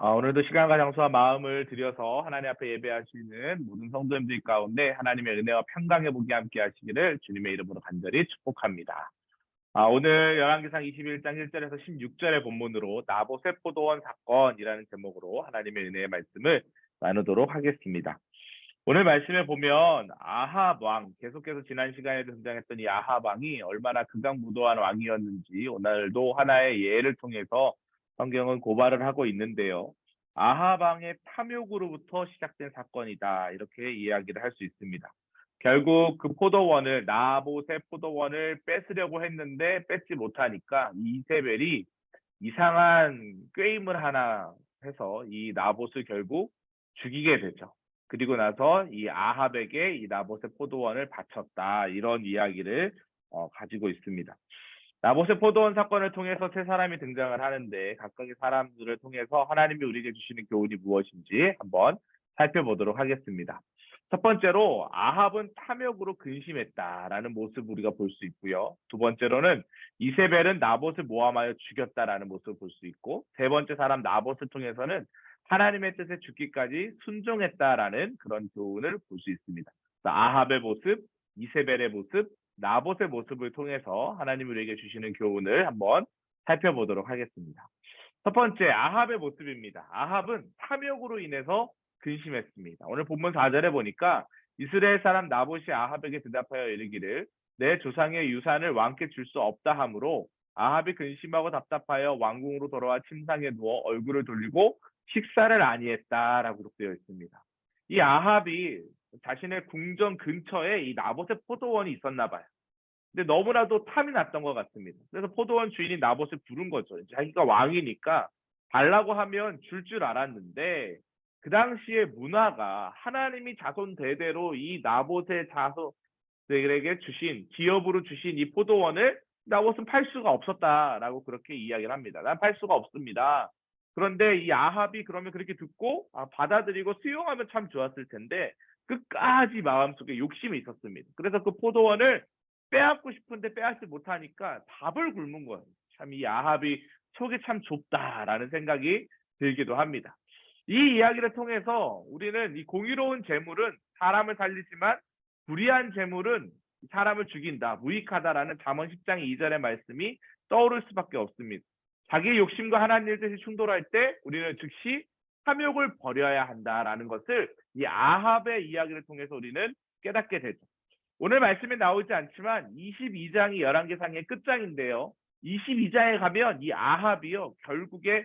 오늘도 시간과 장소와 마음을 들여서 하나님 앞에 예배하시는 모든 성도님들 가운데 하나님의 은혜와 평강의 복이 함께 하시기를 주님의 이름으로 간절히 축복합니다. 오늘 열왕기상 21장 1절에서 16절의 본문으로 나봇의 포도원 사건이라는 제목으로 하나님의 은혜의 말씀을 나누도록 하겠습니다. 오늘 말씀에 보면 아합 왕, 계속해서 지난 시간에도 등장했던 이 아합 왕이 얼마나 극악무도한 왕이었는지 오늘도 하나의 예를 통해서 성경은 고발을 하고 있는데요. 아합 왕의 탐욕으로부터 시작된 사건이다. 이렇게 이야기를 할 수 있습니다. 결국 그 포도원을, 나봇의 포도원을 뺏으려고 했는데 뺏지 못하니까 이세벨이 이상한 꾀임을 하나 해서 이 나봇을 결국 죽이게 되죠. 그리고 나서 이 아합에게 이 나봇의 포도원을 바쳤다. 이런 이야기를 가지고 있습니다. 나봇의 포도원 사건을 통해서 세 사람이 등장을 하는데 각각의 사람들을 통해서 하나님이 우리에게 주시는 교훈이 무엇인지 한번 살펴보도록 하겠습니다. 첫 번째로 아합은 탐욕으로 근심했다라는 모습을 우리가 볼 수 있고요. 두 번째로는 이세벨은 나봇을 모함하여 죽였다라는 모습을 볼 수 있고, 세 번째 사람 나봇을 통해서는 하나님의 뜻에 죽기까지 순종했다라는 그런 교훈을 볼 수 있습니다. 아합의 모습, 이세벨의 모습, 나봇의 모습을 통해서 하나님이 우리에게 주시는 교훈을 한번 살펴보도록 하겠습니다. 첫 번째, 아합의 모습입니다. 아합은 탐욕으로 인해서 근심했습니다. 오늘 본문 4절에 보니까 이스라엘 사람 나봇이 아합에게 대답하여 이르기를 내 조상의 유산을 왕께 줄 수 없다 하므로 아합이 근심하고 답답하여 왕궁으로 돌아와 침상에 누워 얼굴을 돌리고 식사를 아니했다라고 되어 있습니다. 이 아합이 자신의 궁전 근처에 이 나봇의 포도원이 있었나 봐요. 근데 너무나도 탐이 났던 것 같습니다. 그래서 포도원 주인이 나봇을 부른 거죠. 자기가 왕이니까 달라고 하면 줄 알았는데 그 당시의 문화가 하나님이 자손 대대로 이 나봇의 자손들에게 주신 기업으로 주신 이 포도원을 나봇은 팔 수가 없었다라고 그렇게 이야기를 합니다. 난 팔 수가 없습니다. 그런데 이 아합이 그러면 그렇게 듣고 받아들이고 수용하면 참 좋았을 텐데 끝까지 마음속에 욕심이 있었습니다. 그래서 그 포도원을 빼앗고 싶은데 빼앗지 못하니까 밥을 굶은 거예요. 참 이 아합이 속이 참 좁다라는 생각이 들기도 합니다. 이 이야기를 통해서 우리는 이 공의로운 재물은 사람을 살리지만 불의한 재물은 사람을 죽인다, 무익하다라는 잠언 10장 2절의 말씀이 떠오를 수밖에 없습니다. 자기의 욕심과 하나님의 뜻이 충돌할 때 우리는 즉시 탐욕을 버려야 한다라는 것을 이 아합의 이야기를 통해서 우리는 깨닫게 되죠. 오늘 말씀에 나오지 않지만 22장이 열왕기상의 끝장인데요. 22장에 가면 이 아합이요 결국에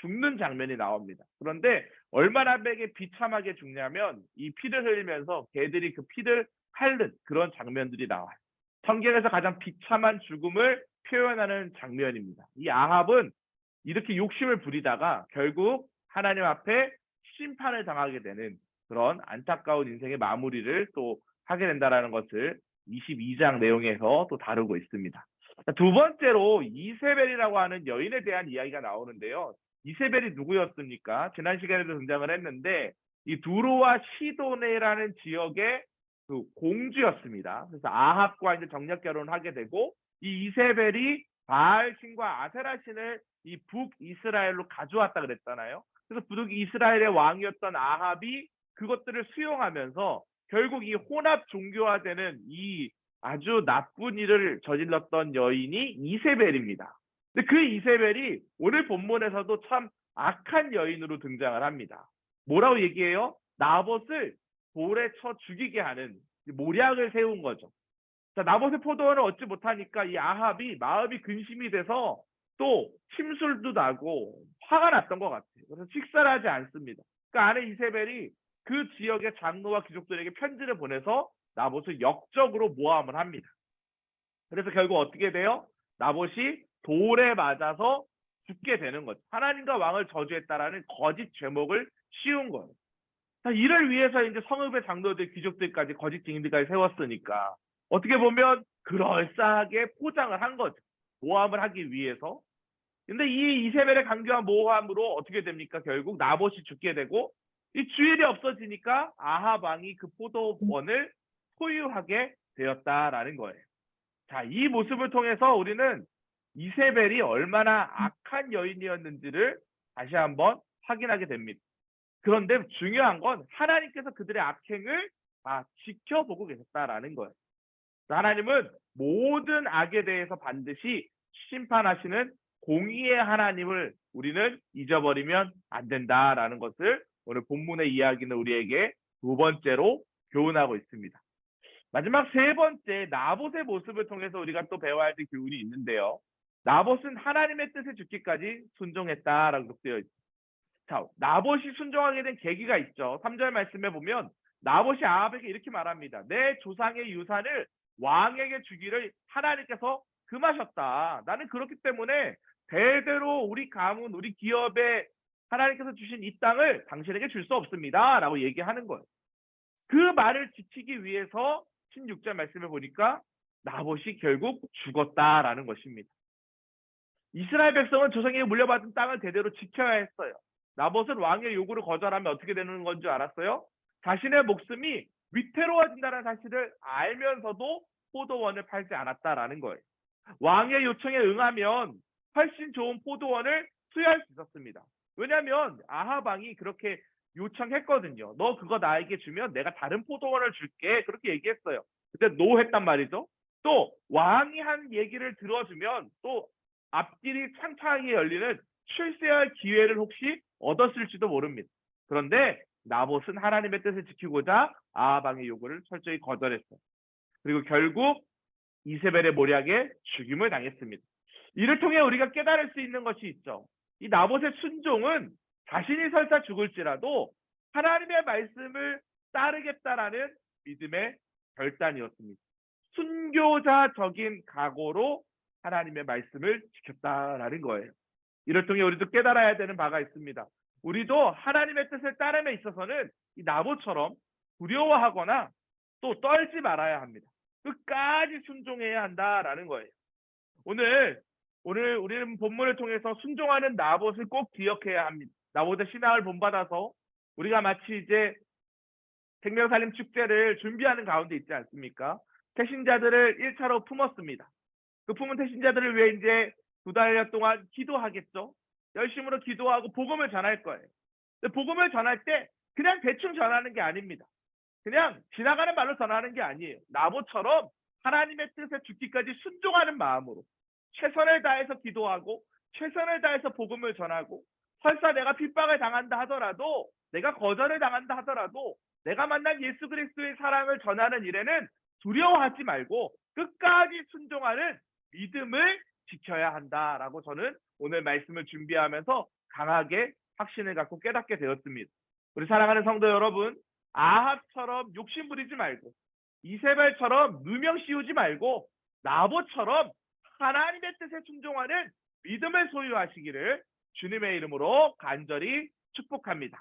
죽는 장면이 나옵니다. 그런데 얼마나 비참하게 죽냐면 이 피를 흘리면서 개들이 그 피를 핥는 그런 장면들이 나와요. 성경에서 가장 비참한 죽음을 표현하는 장면입니다. 이 아합은 이렇게 욕심을 부리다가 결국 하나님 앞에 심판을 당하게 되는 그런 안타까운 인생의 마무리를 또 하게 된다는 것을 22장 내용에서 또 다루고 있습니다. 두 번째로 이세벨이라고 하는 여인에 대한 이야기가 나오는데요. 이세벨이 누구였습니까? 지난 시간에도 등장을 했는데 이 두로와 시도네라는 지역의 그 공주였습니다. 그래서 아합과 이제 정략 결혼을 하게 되고 이 이세벨이 바알 신과 아세라 신을 이 북이스라엘로 가져왔다 그랬잖아요. 그래서 북이스라엘의 왕이었던 아합이 그것들을 수용하면서 결국 이 혼합 종교화되는 이 아주 나쁜 일을 저질렀던 여인이 이세벨입니다. 근데 그 이세벨이 오늘 본문에서도 참 악한 여인으로 등장을 합니다. 뭐라고 얘기해요? 나봇을 돌에 쳐 죽이게 하는 모략을 세운 거죠. 자, 나봇의 포도원을 얻지 못하니까 이 아합이 마음이 근심이 돼서 또 침술도 나고 화가 났던 것 같아요. 그래서 식사를 하지 않습니다. 그 아내 이세벨이 그 지역의 장로와 귀족들에게 편지를 보내서 나봇을 역적으로 모함을 합니다. 그래서 결국 어떻게 돼요? 나봇이 돌에 맞아서 죽게 되는 거죠. 하나님과 왕을 저주했다라는 거짓 죄목을 씌운 거예요. 이를 위해서 이제 성읍의 장로들, 귀족들까지 거짓 증인들까지 세웠으니까 어떻게 보면 그럴싸하게 포장을 한 거죠. 모함을 하기 위해서. 근데 이 이세벨의 강경한 모함으로 어떻게 됩니까? 결국 나봇이 죽게 되고 이 주일이 없어지니까 아합 왕이 그 포도원을 소유하게 되었다라는 거예요. 자, 이 모습을 통해서 우리는 이세벨이 얼마나 악한 여인이었는지를 다시 한번 확인하게 됩니다. 그런데 중요한 건 하나님께서 그들의 악행을 지켜보고 계셨다라는 거예요. 하나님은 모든 악에 대해서 반드시 심판하시는 공의의 하나님을 우리는 잊어버리면 안 된다라는 것을 오늘 본문의 이야기는 우리에게 두 번째로 교훈하고 있습니다. 마지막 세 번째, 나봇의 모습을 통해서 우리가 또 배워야 할 교훈이 있는데요. 나봇은 하나님의 뜻에 죽기까지 순종했다라고 되어 있습니다. 자, 나봇이 순종하게 된 계기가 있죠. 3절 말씀에 보면 나봇이 아합에게 이렇게 말합니다. 내 조상의 유산을 왕에게 주기를 하나님께서 금하셨다. 나는 그렇기 때문에 대대로 우리 가문, 우리 기업에 하나님께서 주신 이 땅을 당신에게 줄 수 없습니다. 라고 얘기하는 거예요. 그 말을 지키기 위해서 16절 말씀에 보니까 나봇이 결국 죽었다라는 것입니다. 이스라엘 백성은 조상에게 물려받은 땅을 대대로 지켜야 했어요. 나봇은 왕의 요구를 거절하면 어떻게 되는 건 줄 알았어요? 자신의 목숨이 위태로워진다는 사실을 알면서도 포도원을 팔지 않았다라는 거예요. 왕의 요청에 응하면 훨씬 좋은 포도원을 수여할 수 있었습니다. 왜냐하면 아합 왕이 그렇게 요청했거든요. 너 그거 나에게 주면 내가 다른 포도원을 줄게. 그렇게 얘기했어요. 근데 노 했단 말이죠. 또 왕이 한 얘기를 들어주면 또 앞길이 창창하게 열리는 출세할 기회를 혹시 얻었을지도 모릅니다. 그런데 나봇은 하나님의 뜻을 지키고자 아합 왕의 요구를 철저히 거절했어요. 그리고 결국 이세벨의 모략에 죽임을 당했습니다. 이를 통해 우리가 깨달을 수 있는 것이 있죠. 이 나봇의 순종은 자신이 설사 죽을지라도 하나님의 말씀을 따르겠다라는 믿음의 결단이었습니다. 순교자적인 각오로 하나님의 말씀을 지켰다라는 거예요. 이를 통해 우리도 깨달아야 되는 바가 있습니다. 우리도 하나님의 뜻을 따름에 있어서는 이 나봇처럼 두려워하거나 또 떨지 말아야 합니다. 끝까지 순종해야 한다라는 거예요. 오늘 우리는 본문을 통해서 순종하는 나봇을 꼭 기억해야 합니다. 나봇의 신앙을 본받아서 우리가 마치 이제 생명살림 축제를 준비하는 가운데 있지 않습니까? 태신자들을 1차로 품었습니다. 그 품은 태신자들을 위해 이제 2달 동안 기도하겠죠. 열심으로 기도하고 복음을 전할 거예요. 근데 복음을 전할 때 그냥 대충 전하는 게 아닙니다. 그냥 지나가는 말로 전하는 게 아니에요. 나봇처럼 하나님의 뜻에 죽기까지 순종하는 마음으로 최선을 다해서 기도하고 최선을 다해서 복음을 전하고 설사 내가 핍박을 당한다 하더라도 내가 거절을 당한다 하더라도 내가 만난 예수 그리스도의 사랑을 전하는 일에는 두려워하지 말고 끝까지 순종하는 믿음을 지켜야 한다라고 저는 오늘 말씀을 준비하면서 강하게 확신을 갖고 깨닫게 되었습니다. 우리 사랑하는 성도 여러분, 아합처럼 욕심 부리지 말고 이세벨처럼 누명 씌우지 말고 나봇처럼 하나님의 뜻에 순종하는 믿음을 소유하시기를 주님의 이름으로 간절히 축복합니다.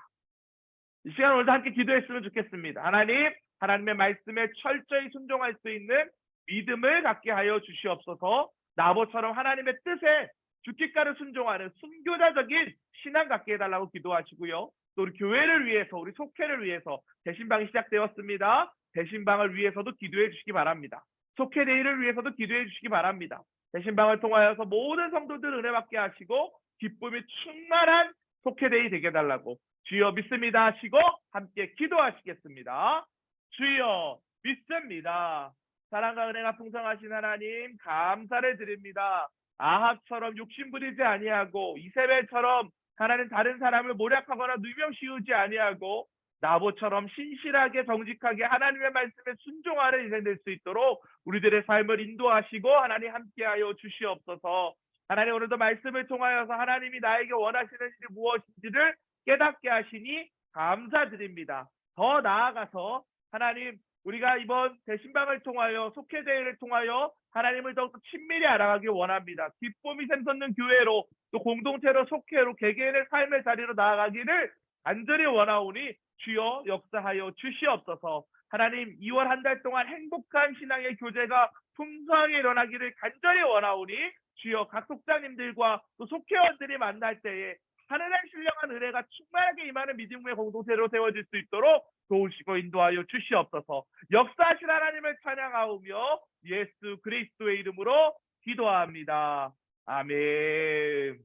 이 시간 오늘도 함께 기도했으면 좋겠습니다. 하나님의 말씀에 철저히 순종할 수 있는 믿음을 갖게 하여 주시옵소서. 나봇처럼 하나님의 뜻에 죽기까지 순종하는 순교자적인 신앙 갖게 해달라고 기도하시고요. 또 우리 교회를 위해서, 우리 속회를 위해서 대신방이 시작되었습니다. 대신방을 위해서도 기도해 주시기 바랍니다. 속회대회를 위해서도 기도해 주시기 바랍니다. 대신방을 통하여서 모든 성도들 은혜 받게 하시고 기쁨이 충만한 속회대회 되게 해달라고 주여 믿습니다 하시고 함께 기도하시겠습니다. 주여 믿습니다. 사랑과 은혜가 풍성하신 하나님 감사를 드립니다. 아합처럼 욕심 부리지 아니하고 이세벨처럼 하나님 다른 사람을 모략하거나 누명 씌우지 아니하고 나봇처럼 신실하게 정직하게 하나님의 말씀에 순종하는 인생 될 수 있도록 우리들의 삶을 인도하시고 하나님 함께하여 주시옵소서. 하나님 오늘도 말씀을 통하여서 하나님이 나에게 원하시는 일이 무엇인지를 깨닫게 하시니 감사드립니다. 더 나아가서 하나님 우리가 이번 대신방을 통하여 속회대회를 통하여 하나님을 더욱더 친밀히 알아가기 원합니다. 기쁨이 샘솟는 교회로 또 공동체로 속회로 개개인의 삶의 자리로 나아가기를 간절히 원하오니 주여 역사하여 주시옵소서. 하나님 2월 한 달 동안 행복한 신앙의 교제가 풍성하게 일어나기를 간절히 원하오니 주여 각 속장님들과 또 속회원들이 만날 때에 하늘의 신령한 은혜가 충만하게 임하는 믿음의 공동체로 세워질 수 있도록 도우시고 인도하여 주시옵소서. 역사하신 하나님을 찬양하오며 예수 그리스도의 이름으로 기도합니다. 아멘.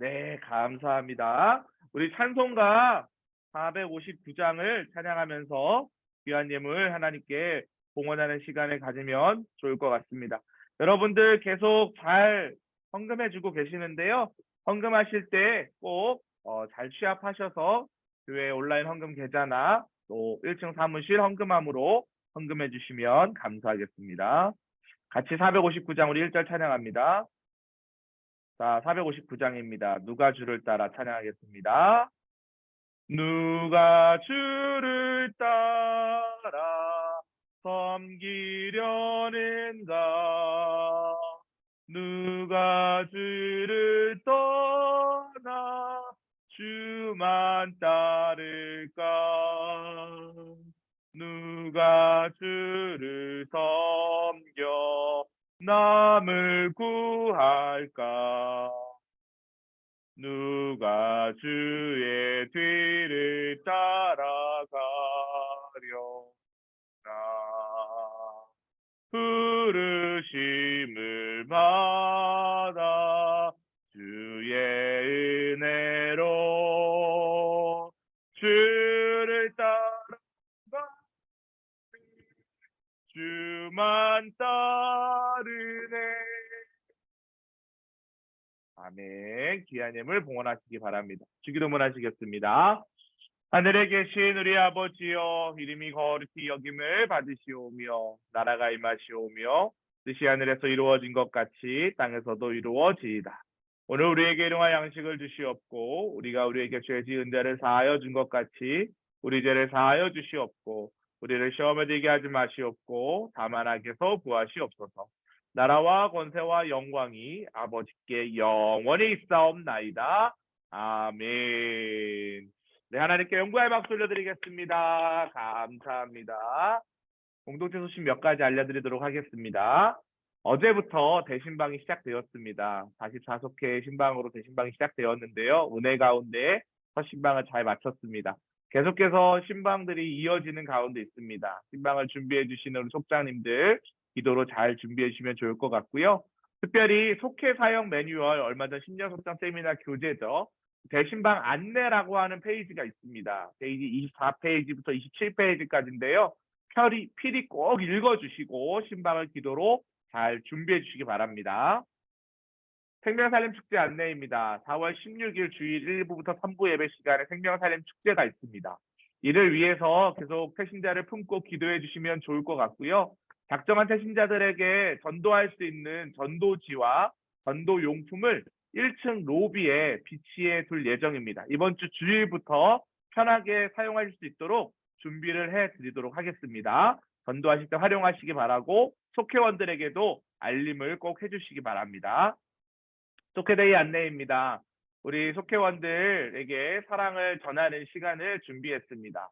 네, 감사합니다. 우리 찬송가 459장을 찬양하면서 귀한 예물 하나님께 봉헌하는 시간을 가지면 좋을 것 같습니다. 여러분들 계속 잘 헌금해주고 계시는데요. 헌금하실 때 꼭 잘 취합하셔서 교회 온라인 헌금 계좌나 또 1층 사무실 헌금함으로 헌금해 주시면 감사하겠습니다. 같이 459장 우리 1절 찬양합니다. 자, 459장입니다. 누가 주를 따라 찬양하겠습니다. 누가 주를 따라 섬기려는가? 누가 주를 떠나 주만 따를까? 누가 주를 섬겨 남을 구할까? 누가 주의 뒤를 따라가려나? 부르심을 받아 주의 은혜로 주를 따라가 주만 따르네. 아멘. 귀한 예물 봉헌하시기 바랍니다. 주기도문 하시겠습니다. 하늘에 계신 우리 아버지여, 이름이 거룩히 여김을 받으시오며 나라가 임하시오며 뜻이 하늘에서 이루어진 것 같이 땅에서도 이루어지이다. 오늘 우리에게 일용할 양식을 주시옵고 우리가 우리에게 죄 지은 자를 사하여 준 것 같이 우리 죄를 사하여 주시옵고 우리를 시험에 들게 하지 마시옵고 다만 악에서 구하시옵소서. 나라와 권세와 영광이 아버지께 영원히 있사옵나이다. 아멘. 네, 하나님께 영광의 박수 올려드리겠습니다. 감사합니다. 공동체 소식 몇 가지 알려드리도록 하겠습니다. 어제부터 대신방이 시작되었습니다. 44속회 신방으로 대신방이 시작되었는데요. 은혜 가운데 첫 신방을 잘 마쳤습니다. 계속해서 신방들이 이어지는 가운데 있습니다. 신방을 준비해 주시는 우리 속장님들 기도로 잘 준비해 주시면 좋을 것 같고요. 특별히 속회 사역 매뉴얼 얼마 전 신년 속장 세미나 교재죠. 대신방 안내라고 하는 페이지가 있습니다. 페이지 24페이지부터 27페이지까지인데요. 필히 꼭 읽어주시고 신방을 기도로 잘 준비해 주시기 바랍니다. 생명살림 축제 안내입니다. 4월 16일 주일 1부부터 3부 예배 시간에 생명살림 축제가 있습니다. 이를 위해서 계속 태신자를 품고 기도해 주시면 좋을 것 같고요. 작정한 태신자들에게 전도할 수 있는 전도지와 전도용품을 1층 로비에 비치해 둘 예정입니다. 이번 주 주일부터 편하게 사용할 수 있도록 준비를 해드리도록 하겠습니다. 전도하실 때 활용하시기 바라고 속회원들에게도 알림을 꼭 해주시기 바랍니다. 속회데이 안내입니다. 우리 속회원들에게 사랑을 전하는 시간을 준비했습니다.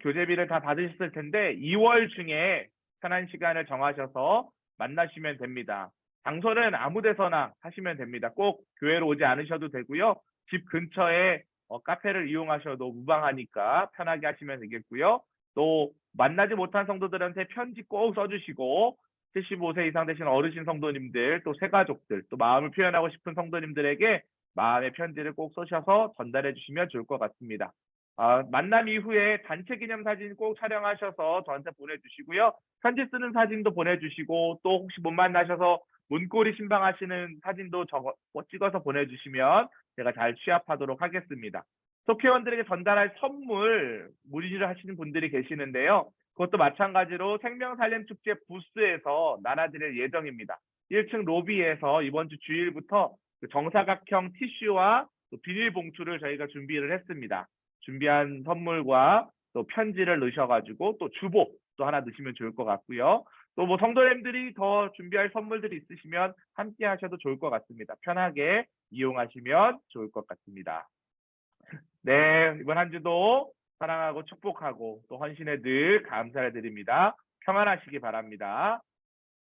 교재비를 다 받으셨을 텐데 2월 중에 편한 시간을 정하셔서 만나시면 됩니다. 장소는 아무 데서나 하시면 됩니다. 꼭 교회로 오지 않으셔도 되고요. 집 근처에 카페를 이용하셔도 무방하니까 편하게 하시면 되겠고요. 또 만나지 못한 성도들한테 편지 꼭 써주시고 75세 이상 되신 어르신 성도님들, 또 새가족들, 또 마음을 표현하고 싶은 성도님들에게 마음의 편지를 꼭 써셔서 전달해 주시면 좋을 것 같습니다. 만남 이후에 단체 기념 사진 꼭 촬영하셔서 저한테 보내주시고요. 편지 쓰는 사진도 보내주시고 또 혹시 못 만나셔서 문고리 신방하시는 사진도 찍어서 보내주시면 제가 잘 취합하도록 하겠습니다. 속회원들에게 전달할 선물 문의를 하시는 분들이 계시는데요. 그것도 마찬가지로 생명살림축제 부스에서 나눠드릴 예정입니다. 1층 로비에서 이번 주 주일부터 정사각형 티슈와 또 비닐봉투를 저희가 준비를 했습니다. 준비한 선물과 또 편지를 넣으셔가지고 또 주보 또 하나 넣으시면 좋을 것 같고요. 또 뭐 성도님들이 더 준비할 선물들이 있으시면 함께 하셔도 좋을 것 같습니다. 편하게 이용하시면 좋을 것 같습니다. 네, 이번 한 주도 사랑하고 축복하고 또 헌신에 늘 감사를 드립니다. 평안하시기 바랍니다.